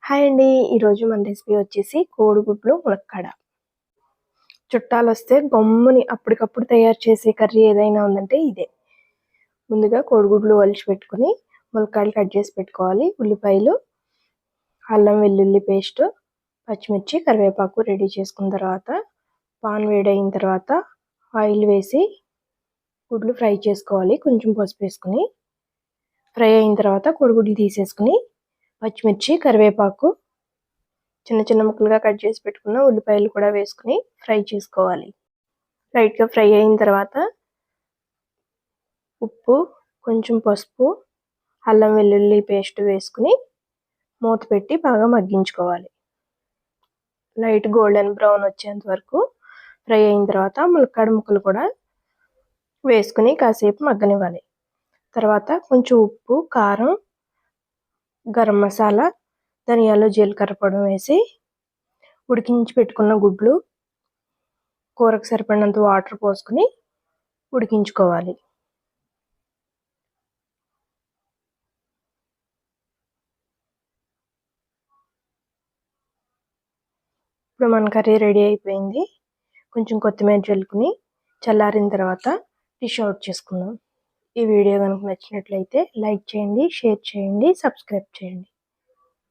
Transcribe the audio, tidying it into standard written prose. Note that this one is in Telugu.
హాయ్ అండి. ఈరోజు మన రెసిపీ వచ్చేసి కోడిగుడ్లు ములక్కాడ. చుట్టాలొస్తే గమ్ముని అప్పటికప్పుడు తయారు చేసే కర్రీ ఏదైనా ఉందంటే ఇదే. ముందుగా కోడిగుడ్లు ఒలిచి పెట్టుకుని ములక్కాడలు కట్ చేసి పెట్టుకోవాలి. ఉల్లిపాయలు, అల్లం వెల్లుల్లి పేస్ట్, పచ్చిమిర్చి, కరివేపాకు రెడీ చేసుకున్న తర్వాత పాన్ వేడైన తర్వాత ఆయిల్ వేసి గుడ్లు ఫ్రై చేసుకోవాలి. కొంచెం పసుపు వేసుకుని ఫ్రై అయిన తర్వాత కోడిగుడ్లు తీసేసుకుని పచ్చిమిర్చి, కరివేపాకు, చిన్న చిన్న ముక్కలుగా కట్ చేసి పెట్టుకున్న ఉల్లిపాయలు కూడా వేసుకుని ఫ్రై చేసుకోవాలి. లైట్గా ఫ్రై అయిన తర్వాత ఉప్పు, కొంచెం పసుపు, అల్లం వెల్లుల్లి పేస్ట్ వేసుకుని మూత పెట్టి బాగా మగ్గించుకోవాలి. లైట్ గోల్డెన్ బ్రౌన్ వచ్చేంత వరకు ఫ్రై అయిన తర్వాత ములక్కాడ ముక్కలు కూడా వేసుకుని కాసేపు మగ్గనివ్వాలి. తర్వాత కొంచెం ఉప్పు, కారం, గరం మసాలా, ధనియాలు, జీలకర్ర పొడి వేసి ఉడికించి పెట్టుకున్న గుడ్లు, కూరకు సరిపడినంత వాటర్ పోసుకుని ఉడికించుకోవాలి. ఇప్పుడు మన కర్రీ రెడీ అయిపోయింది. కొంచెం కొత్తిమీర చల్లుకుని చల్లారిన తర్వాత డిష్ అవుట్ చేసుకుందాం. ఈ వీడియో కనుక నచ్చినట్లయితే లైక్ చేయండి, షేర్ చేయండి, సబ్స్క్రైబ్ చేయండి.